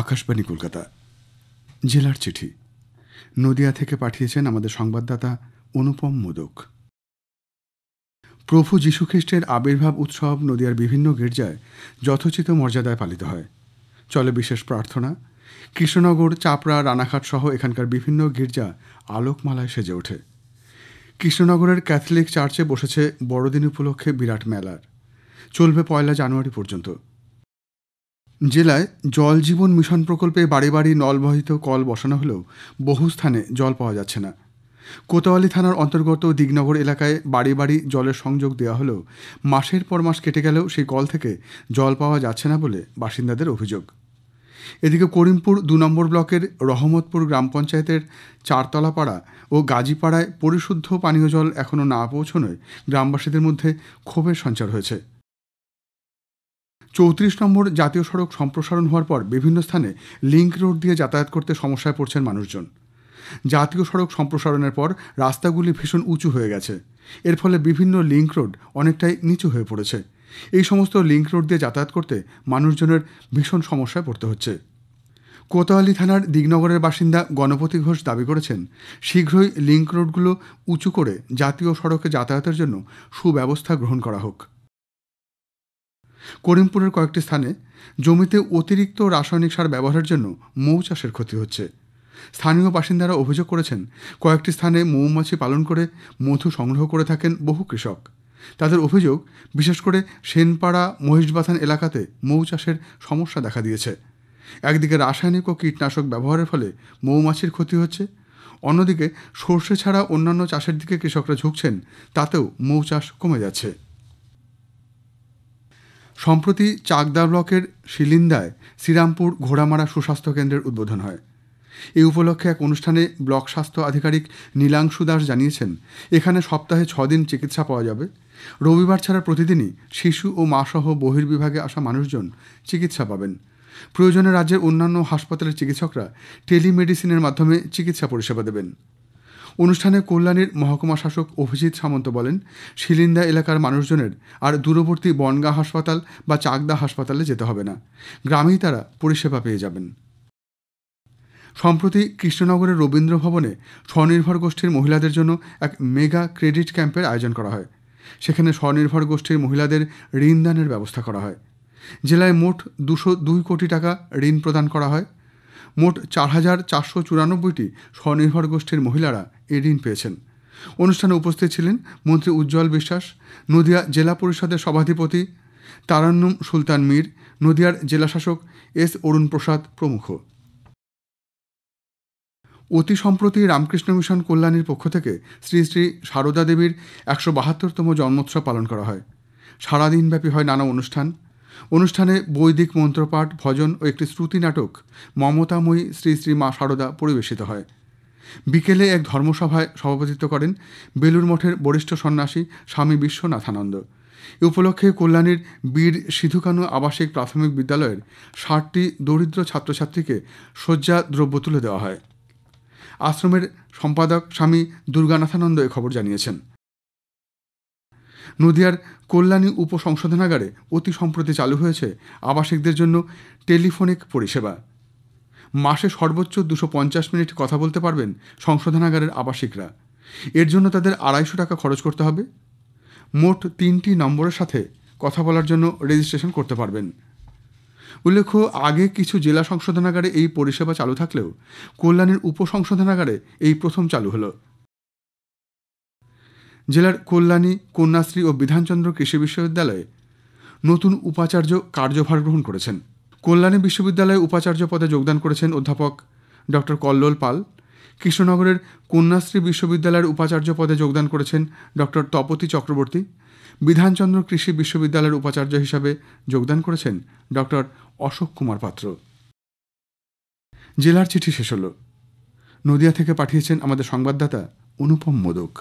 আকাশবাণী কলকাতা জেলার চিঠি নদিয়া থেকে পাঠিয়েছেন আমাদের সংবাদদাতা অনুপম মোদক। প্রভু যীশুখ্রিস্টের আবির্ভাব উৎসব নদিয়ার বিভিন্ন গির্জায় যথোচিত মর্যাদায় পালিত হয়। চলে বিশেষ প্রার্থনা। কৃষ্ণনগর, চাপড়া, রানাঘাট সহ এখানকার বিভিন্ন গির্জা আলোকমালায় সেজে ওঠে। কৃষ্ণনগরের ক্যাথলিক চার্চে বসেছে বড়দিন উপলক্ষে বিরাট মেলার। চলবে 1 জানুয়ারি পর্যন্ত। জেলায় জল জীবন মিশন প্রকল্পে বাড়ি বাড়ি নলবাহিত কল বসানো হলেও বহু স্থানে জল পাওয়া যাচ্ছে না। কোতোয়ালি থানার অন্তর্গত দিগনগর এলাকায় বাড়ি বাড়ি জলের সংযোগ দেওয়া হলেও মাসের পর মাস কেটে গেলেও সেই কল থেকে জল পাওয়া যাচ্ছে না বলে বাসিন্দাদের অভিযোগ। এদিকে করিমপুর 2 নম্বর ব্লকের রহমতপুর গ্রাম পঞ্চায়েতের চারতলা পাড়া ও গাজীপাড়ায় পরিশুদ্ধ পানীয় জল এখনও না পৌঁছনোয় গ্রামবাসীদের মধ্যে ক্ষোভের সঞ্চার হয়েছে। 34 নম্বর জাতীয় সড়ক সম্প্রসারণ হওয়ার পর বিভিন্ন স্থানে লিংক রোড দিয়ে যাতায়াত করতে সমস্যায় পড়ছেন মানুষজন। জাতীয় সড়ক সম্প্রসারণের পর রাস্তাগুলি ভীষণ উঁচু হয়ে গেছে। এর ফলে বিভিন্ন লিংক রোড অনেকটাই নিচু হয়ে পড়েছে। এই সমস্ত লিংক রোড দিয়ে যাতায়াত করতে মানুষজনের ভীষণ সমস্যায় পড়তে হচ্ছে। কোতোয়ালি থানার দিগনগরের বাসিন্দা গণপতি ঘোষ দাবি করেছেন, শীঘ্রই লিংক রোডগুলো উঁচু করে জাতীয় সড়কে যাতায়াতের জন্য সুব্যবস্থা গ্রহণ করা হোক। করিমপুরের কয়েকটি স্থানে জমিতে অতিরিক্ত রাসায়নিক সার ব্যবহারের জন্য মৌ চাষের ক্ষতি হচ্ছে। স্থানীয় বাসিন্দারা অভিযোগ করেছেন, কয়েকটি স্থানে মৌমাছি পালন করে মধু সংগ্রহ করে থাকেন বহু কৃষক। তাদের অভিযোগ, বিশেষ করে সেনপাড়া, মহিষবাথান এলাকাতে মৌ চাষের সমস্যা দেখা দিয়েছে। একদিকে রাসায়নিক ও কীটনাশক ব্যবহারের ফলে মৌমাছির ক্ষতি হচ্ছে, অন্যদিকে সর্ষে ছাড়া অন্যান্য চাষের দিকে কৃষকরা ঝুঁকছেন, তাতেও মৌ চাষ কমে যাচ্ছে। সম্প্রতি চাকদা ব্লকের শিলিন্দায় শ্রীরামপুর ঘোড়ামারা সুস্বাস্থ্য কেন্দ্রের উদ্বোধন হয়। এই উপলক্ষে এক অনুষ্ঠানে ব্লক স্বাস্থ্য আধিকারিক নীলাংশু দাস জানিয়েছেন, এখানে সপ্তাহে 6 দিন চিকিৎসা পাওয়া যাবে। রবিবার ছাড়া প্রতিদিনই শিশু ও মাসহ বহির্বিভাগে আসা মানুষজন চিকিৎসা পাবেন। প্রয়োজনে রাজ্যের অন্যান্য হাসপাতালের চিকিৎসকরা টেলিমেডিসিনের মাধ্যমে চিকিৎসা পরিষেবা দেবেন। অনুষ্ঠানে কল্যাণীর মহকুমা শাসক অভিজিৎ সামন্ত বলেন, শিলিন্দা এলাকার মানুষজনের আর দূরবর্তী বনগাঁ হাসপাতাল বা চাকদা হাসপাতালে যেতে হবে না, গ্রামেই তারা পরিষেবা পেয়ে যাবেন। সম্প্রতি কৃষ্ণনগরের রবীন্দ্র ভবনে স্বনির্ভর গোষ্ঠীর মহিলাদের জন্য এক মেগা ক্রেডিট ক্যাম্পের আয়োজন করা হয়। সেখানে স্বনির্ভর গোষ্ঠীর মহিলাদের ঋণদানের ব্যবস্থা করা হয়। জেলায় মোট 202 কোটি টাকা ঋণ প্রদান করা হয়। মোট 4,494টি স্বনির্ভর গোষ্ঠীর মহিলারা এই ঋণ পেয়েছেন। অনুষ্ঠানে উপস্থিত ছিলেন মন্ত্রী উজ্জ্বল বিশ্বাস, নদিয়া জেলা পরিষদের সভাধিপতি তারান্নুম সুলতান মীর, নদিয়ার জেলাশাসক এস অরুণ প্রসাদ প্রমুখ। অতি সম্প্রতি রামকৃষ্ণ মিশন কল্যাণীর পক্ষ থেকে শ্রী শ্রী সারদা দেবীর 172তম জন্মোৎসব পালন করা হয়। সারাদিনব্যাপী হয় নানা অনুষ্ঠানে বৈদিক মন্ত্রপাঠ, ভজন ও একটি শ্রুতি নাটক মমতাময়ী শ্রী শ্রী মা সারদা পরিবেশিত হয়। বিকেলে এক ধর্মসভায় সভাপতিত্ব করেন বেলুর মঠের বরিষ্ঠ সন্ন্যাসী স্বামী বিশ্বনাথানন্দ। এ উপলক্ষে কল্যাণীর বীর সিধুকানু আবাসিক প্রাথমিক বিদ্যালয়ের 60টি দরিদ্র ছাত্রছাত্রীকে শয্যা দ্রব্য তুলে দেওয়া হয়। আশ্রমের সম্পাদক স্বামী দুর্গানাথানন্দ এ খবর জানিয়েছেন। নদিয়ার কল্যাণী উপসংশোধনাগারে অতি সম্প্রতি চালু হয়েছে আবাসিকদের জন্য টেলিফোনিক পরিষেবা। মাসে সর্বোচ্চ 250 মিনিট কথা বলতে পারবেন সংশোধনাগারের আবাসিকরা। এর জন্য তাদের 250 টাকা খরচ করতে হবে। মোট 3টি নম্বরের সাথে কথা বলার জন্য রেজিস্ট্রেশন করতে পারবেন। উল্লেখ্য, আগে কিছু জেলা সংশোধনাগারে এই পরিষেবা চালু থাকলেও কল্যাণীর উপসংশোধনাগারে এই প্রথম চালু হলো। জেলার কল্যাণী, কন্যাশ্রী ও বিধানচন্দ্র কৃষি বিশ্ববিদ্যালয়ে নতুন উপাচার্য কার্যভার গ্রহণ করেছেন। কল্যাণী বিশ্ববিদ্যালয়ে উপাচার্য পদে যোগদান করেছেন অধ্যাপক ডক্টর কল্লোল পাল। কৃষ্ণনগরের কন্যাশ্রী বিশ্ববিদ্যালয়ের উপাচার্য পদে যোগদান করেছেন ডক্টর তপতী চক্রবর্তী। বিধানচন্দ্র কৃষি বিশ্ববিদ্যালয়ের উপাচার্য হিসাবে যোগদান করেছেন ডক্টর অশোক কুমার পাত্র। জেলার চিঠি শেষ হল। নদিয়া থেকে পাঠিয়েছেন আমাদের সংবাদদাতা অনুপম মোদক।